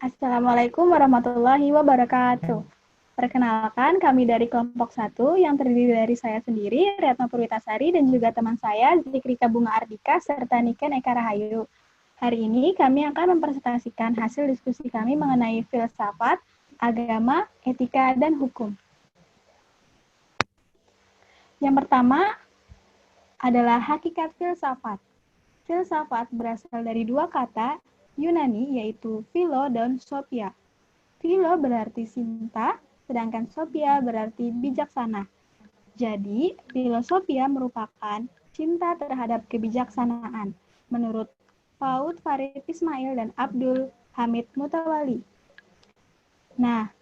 Assalamualaikum warahmatullahi wabarakatuh. Perkenalkan, kami dari kelompok 1 yang terdiri dari saya sendiri, Retno Purwitasari, dan juga teman saya, Zikrika Bunga Ardika, serta Niken Eka Rahayu. Hari ini kami akan mempresentasikan hasil diskusi kami mengenai filsafat, agama, etika, dan hukum. Yang pertama adalah hakikat filsafat. Filsafat berasal dari dua kata Yunani, yaitu philo dan sophia. Philo berarti cinta, sedangkan sophia berarti bijaksana. Jadi, filosofia merupakan cinta terhadap kebijaksanaan, menurut Paud Farid Ismail dan Abdul Hamid Mutawali. Nah,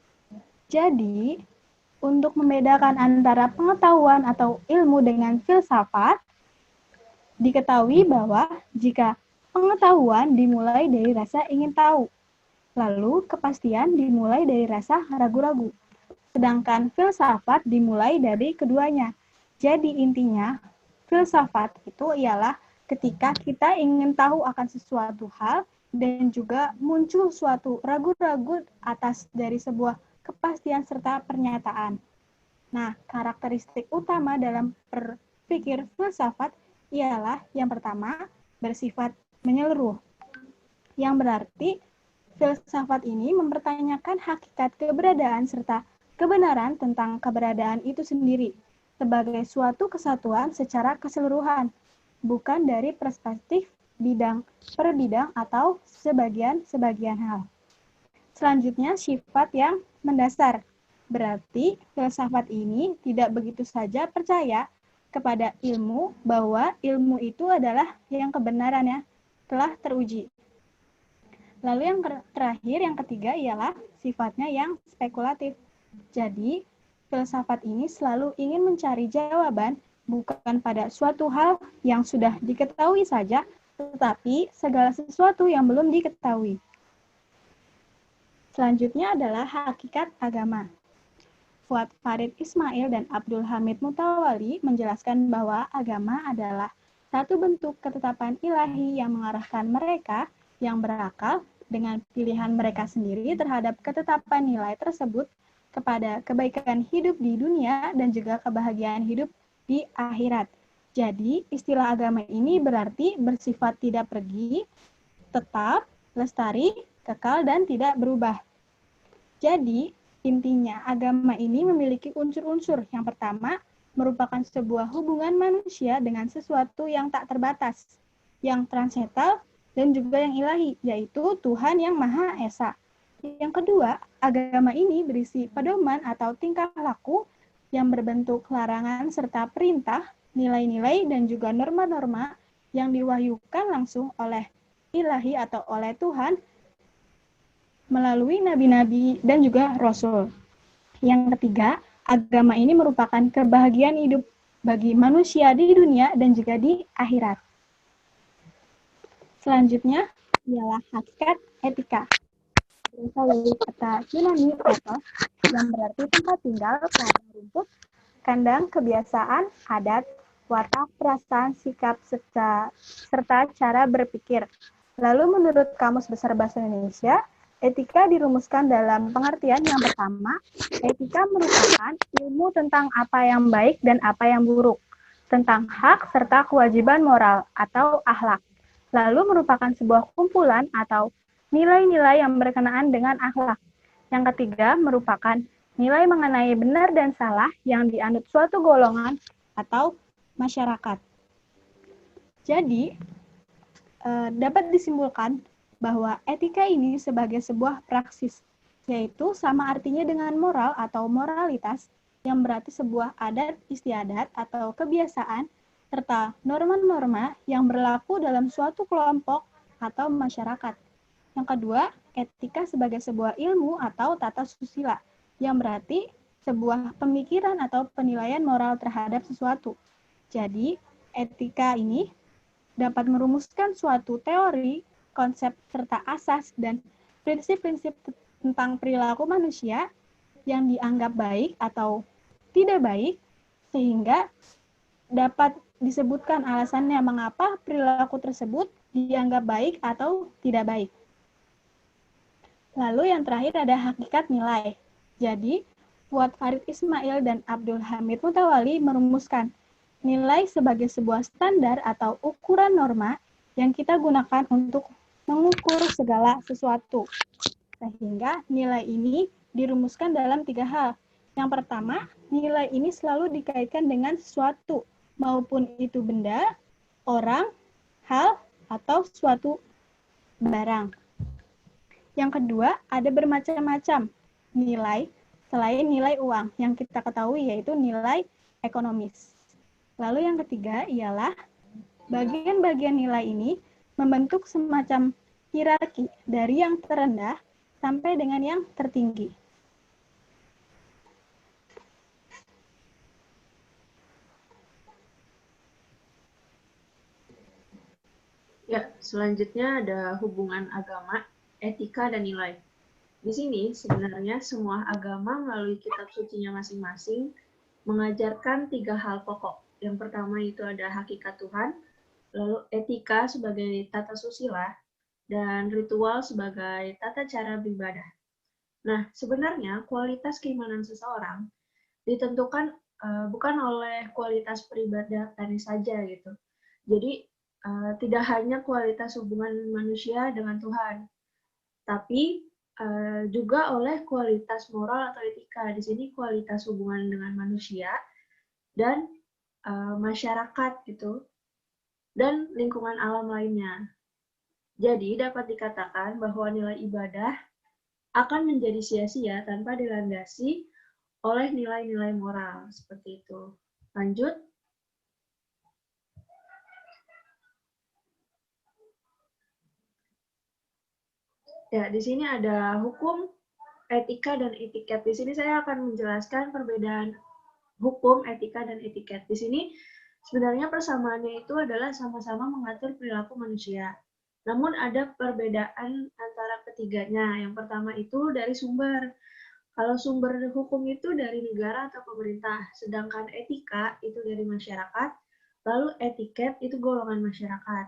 jadi untuk membedakan antara pengetahuan atau ilmu dengan filsafat, diketahui bahwa jika pengetahuan dimulai dari rasa ingin tahu, lalu kepastian dimulai dari rasa ragu-ragu. Sedangkan filsafat dimulai dari keduanya. Jadi intinya, filsafat itu ialah ketika kita ingin tahu akan sesuatu hal dan juga muncul suatu ragu-ragu atas dari sebuah kepastian serta pernyataan. Nah, karakteristik utama dalam berpikir filsafat ialah yang pertama, bersifat menyeluruh. Yang berarti filsafat ini mempertanyakan hakikat keberadaan serta kebenaran tentang keberadaan itu sendiri sebagai suatu kesatuan secara keseluruhan, bukan dari perspektif bidang per bidang atau sebagian-sebagian hal. Selanjutnya, sifat yang mendasar. Berarti filsafat ini tidak begitu saja percaya kepada ilmu bahwa ilmu itu adalah yang kebenarannya telah teruji. Lalu yang terakhir, yang ketiga ialah sifatnya yang spekulatif. Jadi, filsafat ini selalu ingin mencari jawaban bukan pada suatu hal yang sudah diketahui saja, tetapi segala sesuatu yang belum diketahui. Selanjutnya adalah hakikat agama. Fuad Farid Ismail dan Abdul Hamid Mutawali menjelaskan bahwa agama adalah satu bentuk ketetapan ilahi yang mengarahkan mereka yang berakal dengan pilihan mereka sendiri terhadap ketetapan nilai tersebut kepada kebaikan hidup di dunia dan juga kebahagiaan hidup di akhirat. Jadi, istilah agama ini berarti bersifat tidak pergi, tetap, lestari, kekal, dan tidak berubah. Jadi, intinya agama ini memiliki unsur-unsur. Yang pertama, merupakan sebuah hubungan manusia dengan sesuatu yang tak terbatas, yang transendental, dan juga yang ilahi, yaitu Tuhan yang Maha Esa. Yang kedua, agama ini berisi pedoman atau tingkah laku yang berbentuk larangan serta perintah, nilai-nilai, dan juga norma-norma yang diwahyukan langsung oleh ilahi atau oleh Tuhan melalui nabi-nabi dan juga rasul. Yang ketiga, agama ini merupakan kebahagiaan hidup bagi manusia di dunia dan juga di akhirat. Selanjutnya ialah hakikat etika. Berasal dari kata Yunani ethos yang berarti tempat tinggal, kandang rumput, kandang kebiasaan, adat, watak, perasaan, sikap, serta cara berpikir. Lalu menurut Kamus Besar Bahasa Indonesia, etika dirumuskan dalam pengertian yang pertama, etika merupakan ilmu tentang apa yang baik dan apa yang buruk, tentang hak serta kewajiban moral atau akhlak. Lalu merupakan sebuah kumpulan atau nilai-nilai yang berkenaan dengan akhlak. Yang ketiga merupakan nilai mengenai benar dan salah yang dianut suatu golongan atau masyarakat. Jadi, dapat disimpulkan bahwa etika ini sebagai sebuah praksis, yaitu sama artinya dengan moral atau moralitas, yang berarti sebuah adat istiadat atau kebiasaan, serta norma-norma yang berlaku dalam suatu kelompok atau masyarakat. Yang kedua, etika sebagai sebuah ilmu atau tata susila, yang berarti sebuah pemikiran atau penilaian moral terhadap sesuatu. Jadi, etika ini dapat merumuskan suatu teori, konsep, serta asas dan prinsip-prinsip tentang perilaku manusia yang dianggap baik atau tidak baik, sehingga dapat disebutkan alasannya mengapa perilaku tersebut dianggap baik atau tidak baik. Lalu yang terakhir ada hakikat nilai. Jadi, Fuad Farid Ismail dan Abdul Hamid Mutawali merumuskan nilai sebagai sebuah standar atau ukuran norma yang kita gunakan untuk mengukur segala sesuatu. Sehingga nilai ini dirumuskan dalam 3 hal. Yang pertama, nilai ini selalu dikaitkan dengan sesuatu, maupun itu benda, orang, hal, atau suatu barang. Yang kedua, ada bermacam-macam nilai selain nilai uang yang kita ketahui yaitu nilai ekonomis. Lalu yang ketiga ialah bagian-bagian nilai ini membentuk semacam hierarki dari yang terendah sampai dengan yang tertinggi. Ya, selanjutnya ada hubungan agama, etika, dan nilai. Di sini sebenarnya semua agama melalui kitab sucinya masing-masing mengajarkan 3 hal pokok. Yang pertama itu ada hakikat Tuhan, lalu etika sebagai tata susila, dan ritual sebagai tata cara beribadah. Nah, sebenarnya kualitas keimanan seseorang ditentukan bukan oleh kualitas peribadatannya saja gitu. Jadi tidak hanya kualitas hubungan manusia dengan Tuhan, tapi juga oleh kualitas moral atau etika. Di sini kualitas hubungan dengan manusia dan masyarakat gitu, dan lingkungan alam lainnya. Jadi dapat dikatakan bahwa nilai ibadah akan menjadi sia-sia tanpa dilandasi oleh nilai-nilai moral seperti itu. Lanjut. Ya, di sini ada hukum, etika, dan etiket. Di sini saya akan menjelaskan perbedaan hukum, etika, dan etiket. Di sini sebenarnya persamaannya itu adalah sama-sama mengatur perilaku manusia. Namun ada perbedaan antara ketiganya. Yang pertama itu dari sumber. Kalau sumber hukum itu dari negara atau pemerintah, sedangkan etika itu dari masyarakat, lalu etiket itu golongan masyarakat.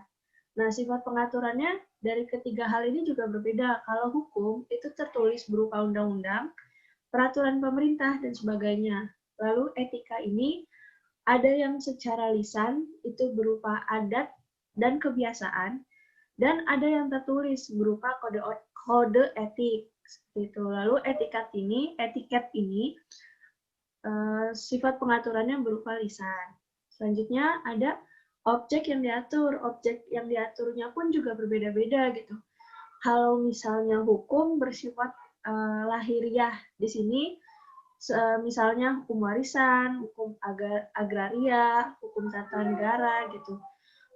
Nah, sifat pengaturannya dari ketiga hal ini juga berbeda. Kalau hukum itu tertulis berupa undang-undang, peraturan pemerintah, dan sebagainya. Lalu etika ini ada yang secara lisan itu berupa adat dan kebiasaan, dan ada yang tertulis berupa kode etik. Gitu. Lalu etiket ini sifat pengaturannya berupa lisan. Selanjutnya ada objek yang diatur. Objek yang diaturnya pun juga berbeda-beda gitu. Kalau misalnya hukum bersifat lahiriah, di sini misalnya hukum warisan, hukum agraria, hukum tata negara gitu.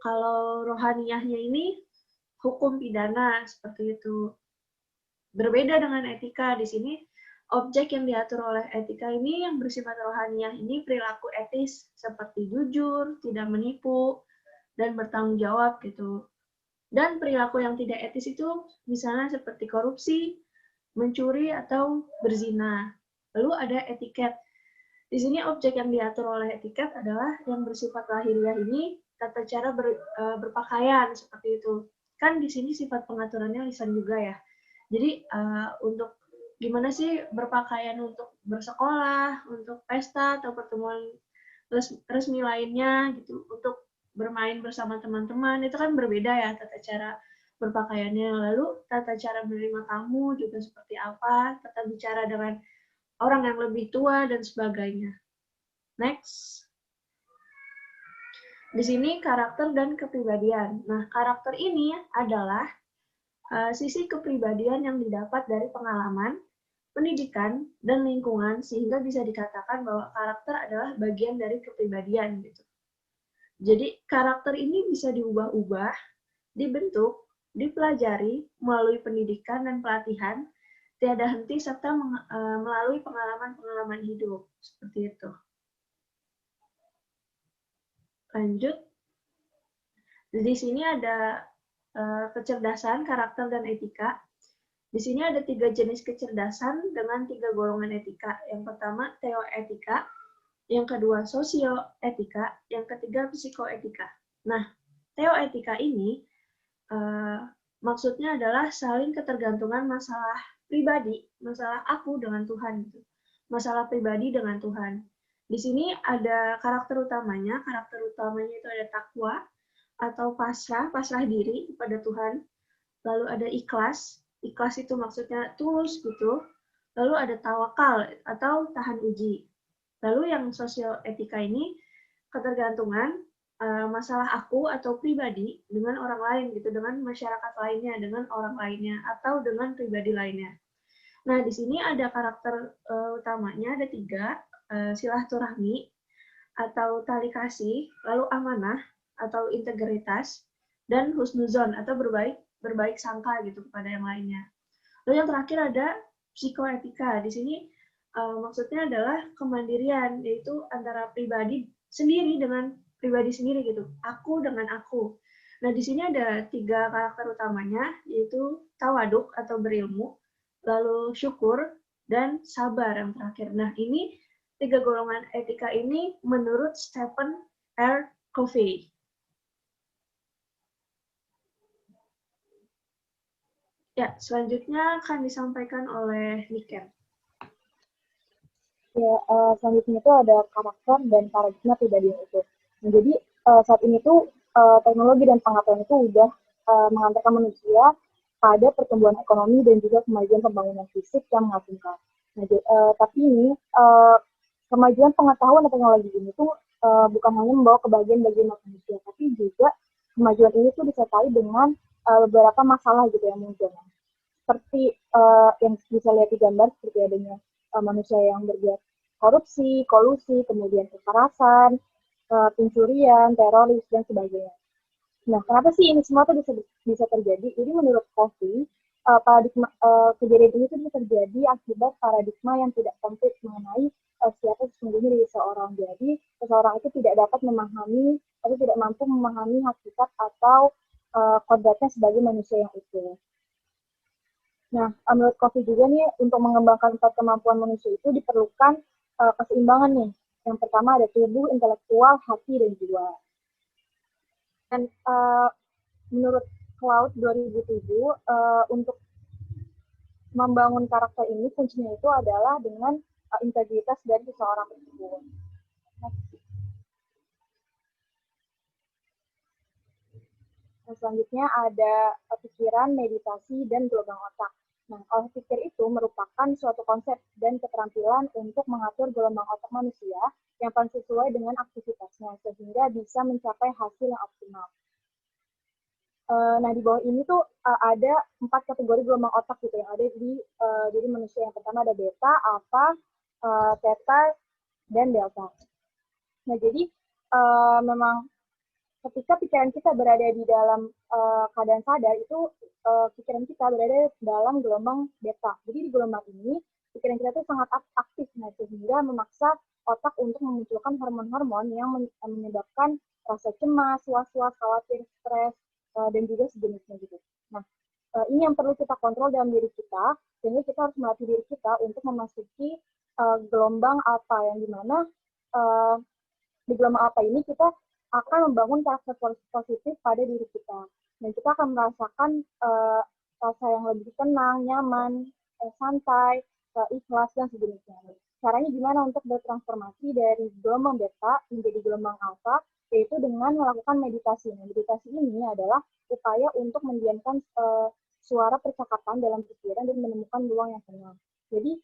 Kalau rohaniyahnya ini hukum pidana seperti itu. Berbeda dengan etika, di sini objek yang diatur oleh etika ini yang bersifat rohaniah ini perilaku etis seperti jujur, tidak menipu, dan bertanggung jawab gitu. Dan perilaku yang tidak etis itu misalnya seperti korupsi, mencuri, atau berzina. Lalu ada etiket. Di sini objek yang diatur oleh etiket adalah yang bersifat lahiriah ini tata cara berpakaian seperti itu. Kan di sini sifat pengaturannya lisan juga ya. Jadi untuk gimana sih berpakaian untuk bersekolah, untuk pesta atau pertemuan resmi lainnya gitu, untuk bermain bersama teman-teman itu kan berbeda ya tata cara berpakaiannya. Lalu tata cara menerima tamu juga seperti apa, tata bicara dengan orang yang lebih tua dan sebagainya. Next. Di sini karakter dan kepribadian. Nah, karakter ini adalah sisi kepribadian yang didapat dari pengalaman, pendidikan, dan lingkungan sehingga bisa dikatakan bahwa karakter adalah bagian dari kepribadian gitu. Jadi karakter ini bisa diubah-ubah, dibentuk, dipelajari melalui pendidikan dan pelatihan, tiada henti serta melalui pengalaman-pengalaman hidup seperti itu. Lanjut. Di sini ada kecerdasan, karakter, dan etika. Di sini ada 3 jenis kecerdasan dengan 3 golongan etika. Yang pertama, teoetika. Yang kedua, sosioetika. Yang ketiga, psikoetika. Nah, teoetika ini maksudnya adalah saling ketergantungan masalah pribadi, masalah aku dengan Tuhan gitu. Masalah pribadi dengan Tuhan. Di sini ada karakter utamanya itu ada takwa atau pasrah diri kepada Tuhan. Lalu ada ikhlas, ikhlas itu maksudnya tulus gitu. Lalu ada tawakal atau tahan uji. Lalu yang sosial etika ini ketergantungan masalah aku atau pribadi dengan orang lain gitu, dengan masyarakat lainnya, dengan orang lainnya, atau dengan pribadi lainnya. Nah, di sini ada karakter utamanya, ada 3, silaturahmi atau tali kasih, lalu amanah atau integritas, dan husnuzon atau berbaik sangka gitu kepada yang lainnya. Lalu yang terakhir ada psikoetika. Di sini maksudnya adalah kemandirian, yaitu antara pribadi sendiri dengan pribadi sendiri gitu. Aku dengan aku. Nah, di sini ada 3 karakter utamanya, yaitu tawaduk atau berilmu, lalu syukur, dan sabar yang terakhir. Nah, ini 3 golongan etika ini menurut Stephen R. Covey. Ya, selanjutnya akan disampaikan oleh Niken. Ya, selanjutnya itu ada karakter dan paradigma pribadi itu. Nah, jadi saat ini tuh teknologi dan pengetahuan itu udah mengantarkan manusia pada pertumbuhan ekonomi dan juga kemajuan pembangunan fisik yang mengagumkan. Nah, tapi ini kemajuan pengetahuan dan teknologi ini tuh bukan hanya membawa kebahagiaan manusia, tapi juga kemajuan ini tuh disertai dengan beberapa masalah gitu yang muncul. Seperti yang bisa lihat di gambar, seperti adanya manusia yang berbuat korupsi, kolusi, kemudian kekerasan, pencurian, teroris, dan sebagainya. Nah, kenapa sih ini semua tuh bisa terjadi? Jadi menurut Covey, kejadian ini tuh bisa terjadi akibat paradigma yang tidak konkret mengenai siapa sesungguhnya dari seseorang. Jadi, seseorang itu tidak dapat memahami atau tidak mampu memahami hakikat atau kodratnya sebagai manusia yang utuh. Nah, menurut Covey juga nih, untuk mengembangkan 4 kemampuan manusia itu diperlukan keseimbangan nih. Yang pertama ada tubuh, intelektual, hati, dan jiwa. Dan menurut Cloud 2007, untuk membangun karakter ini, kuncinya itu adalah dengan integritas dari seseorang tersebut. Nah, selanjutnya ada pikiran, meditasi, dan gelombang otak. Nah, olah pikir itu merupakan suatu konsep dan keterampilan untuk mengatur gelombang otak manusia yang paling sesuai dengan aktivitasnya, sehingga bisa mencapai hasil yang optimal. Nah, di bawah ini tuh ada 4 kategori gelombang otak gitu yang ada di diri manusia. Yang pertama ada beta, alpha, theta, dan delta. Nah, jadi memang ketika pikiran kita berada di dalam keadaan sadar, itu pikiran kita berada dalam gelombang beta. Jadi di gelombang ini, pikiran kita itu sangat aktif, nah, sehingga memaksa otak untuk memunculkan hormon-hormon yang menyebabkan rasa cemas, was-was, khawatir, stres, dan juga sejenisnya gitu. Nah, ini yang perlu kita kontrol dalam diri kita, sehingga kita harus melatih diri kita untuk memasuki gelombang alpha, yang dimana di gelombang alpha ini kita akan membangun karakter positif pada diri kita. Dan kita akan merasakan rasa yang lebih tenang, nyaman, santai, ikhlas, dan sejenisnya. Caranya gimana untuk bertransformasi dari gelombang beta menjadi gelombang alpha? Yaitu dengan melakukan meditasi. Nah, meditasi ini adalah upaya untuk mendiamkan suara percakapan dalam pikiran dan menemukan ruang yang tenang. Jadi,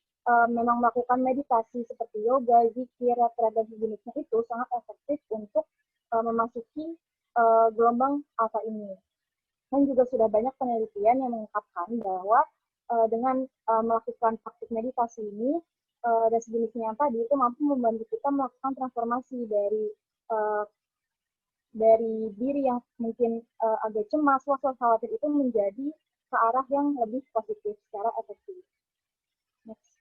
memang melakukan meditasi seperti yoga, zikir, retret, dan sejenisnya itu sangat efektif untuk memasuki gelombang alpha ini. Dan juga sudah banyak penelitian yang mengungkapkan bahwa dengan melakukan praktik meditasi ini dan sejenisnya yang tadi itu mampu membantu kita melakukan transformasi dari diri yang mungkin agak cemas, was-was, khawatir itu menjadi ke arah yang lebih positif secara efektif. Next.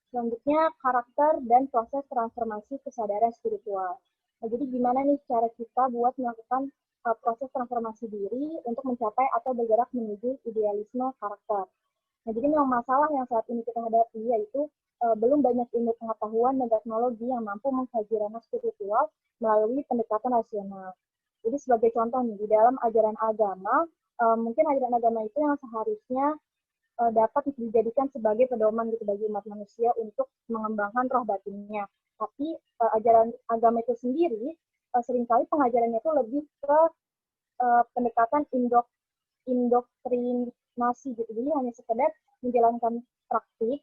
Selanjutnya, karakter dan proses transformasi kesadaran spiritual. Nah, jadi gimana nih cara kita buat melakukan proses transformasi diri untuk mencapai atau bergerak menuju idealisme karakter. Nah, jadi memang masalah yang saat ini kita hadapi yaitu belum banyak ilmu pengetahuan dan teknologi yang mampu mengkaji ranah spiritual melalui pendekatan rasional. Jadi sebagai contoh nih, di dalam ajaran agama, mungkin ajaran agama itu yang seharusnya dapat dijadikan sebagai pedoman gitu bagi umat manusia untuk mengembangkan roh batinnya. Tapi ajaran agama itu sendiri seringkali pengajarannya itu lebih ke pendekatan indoktrinasi gitu. Jadi hanya sekedar menjalankan praktik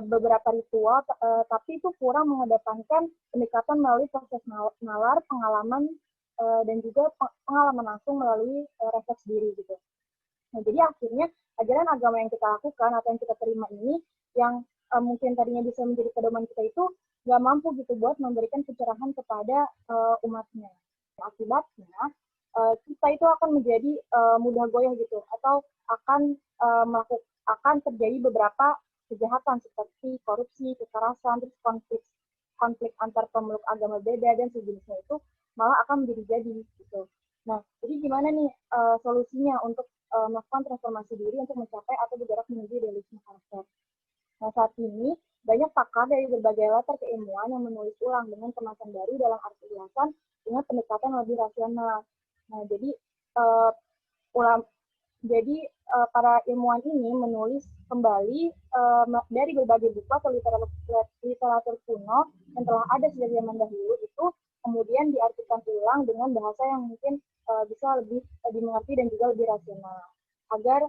beberapa ritual, tapi itu kurang mengedepankan pendekatan melalui proses nalar, pengalaman, dan juga pengalaman langsung melalui refleks diri gitu. Nah, jadi akhirnya ajaran agama yang kita lakukan atau yang kita terima ini, yang mungkin tadinya bisa menjadi pedoman kita itu nggak mampu gitu buat memberikan pencerahan kepada umatnya. Akibatnya kita itu akan menjadi mudah goyah gitu, atau akan terjadi beberapa kejahatan seperti korupsi, kekerasan, terus konflik antar pemeluk agama beda dan sejenisnya itu malah akan menjadi jadi gitu. Nah, jadi gimana nih solusinya untuk melakukan transformasi diri untuk mencapai atau bergerak menuju realisme karakter? Nah, saat ini banyak pakar dari berbagai latar keilmuan yang menulis ulang dengan kemasan baru dalam arti ulasan dengan pendekatan lebih rasional. Nah, para ilmuwan ini menulis kembali dari berbagai buku atau literatur kuno yang telah ada sejak zaman dahulu itu kemudian diartikan ulang dengan bahasa yang mungkin bisa lebih dimengerti dan juga lebih rasional. Agar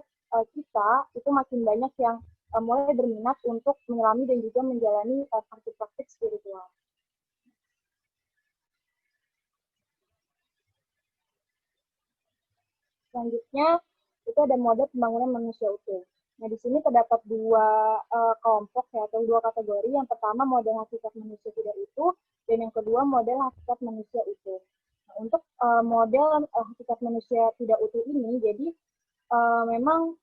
kita itu makin banyak yang mulai berminat untuk mengalami dan juga menjalani praktik-praktik spiritual. Selanjutnya, itu ada mode pembangunan manusia utuh. Nah, di sini terdapat dua kelompok ya, atau dua kategori. Yang pertama model hakikat manusia tidak utuh, dan yang kedua model hakikat manusia utuh. Nah, untuk model hakikat manusia tidak utuh ini, jadi memang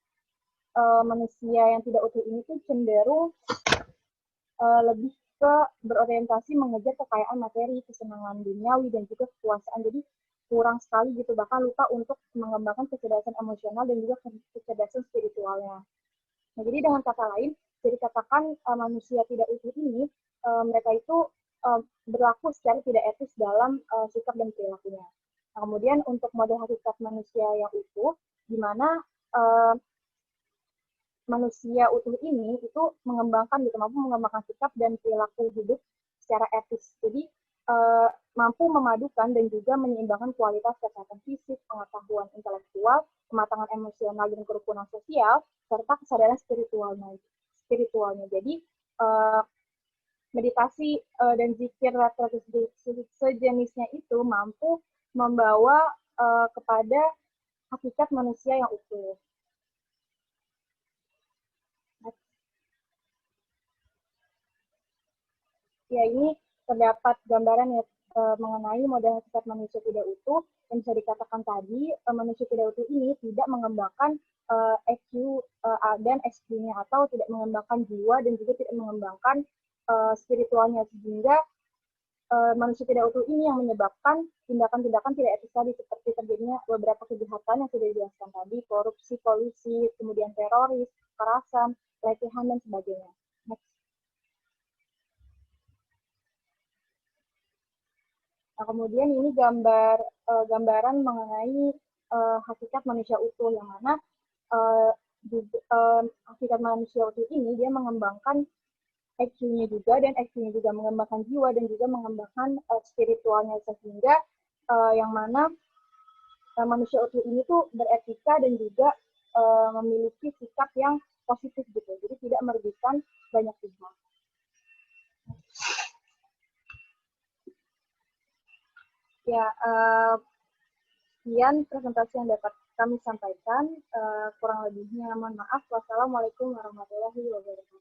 manusia yang tidak utuh ini tuh cenderung lebih ke berorientasi mengejar kekayaan materi, kesenangan duniawi, dan juga kepuasaan. Jadi kurang sekali gitu, bahkan lupa untuk mengembangkan kecerdasan emosional dan juga kecerdasan spiritualnya. Nah, jadi dengan kata lain, jadi katakan manusia tidak utuh ini, mereka itu berlaku secara tidak etis dalam sikap dan perilakunya. Nah, kemudian untuk model hakikat manusia yang utuh, di mana manusia utuh ini itu mampu mengembangkan sikap dan perilaku hidup secara etis. Jadi mampu memadukan dan juga menyeimbangkan kualitas kesehatan fisik, pengetahuan intelektual, kematangan emosional dan kerukunan sosial, serta kesadaran spiritualnya. Jadi meditasi dan zikir sejenisnya itu mampu membawa kepada hakikat manusia yang utuh. Ya, ini terdapat gambaran ya mengenai model hakikat manusia tidak utuh, yang bisa dikatakan tadi manusia tidak utuh ini tidak mengembangkan EQ dan SQ-nya, atau tidak mengembangkan jiwa dan juga tidak mengembangkan spiritualnya, sehingga manusia tidak utuh ini yang menyebabkan tindakan-tindakan tidak etis tadi, seperti terjadinya beberapa kejahatan yang sudah dijelaskan tadi, korupsi, kolusi, kemudian teroris, kekerasan, pelecehan, dan sebagainya. Next. Nah, kemudian ini gambaran mengenai hakikat manusia utuh, yang mana hakikat manusia utuh ini dia mengembangkan EQ-nya juga, dan EQ-nya juga mengembangkan jiwa dan juga mengembangkan spiritualnya, sehingga yang mana manusia utuh ini tuh beretika dan juga memiliki sikap yang positif gitu, jadi tidak merugikan banyak pihak. Ya, sekian presentasi yang dapat kami sampaikan. Kurang lebihnya mohon maaf. Wassalamualaikum warahmatullahi wabarakatuh.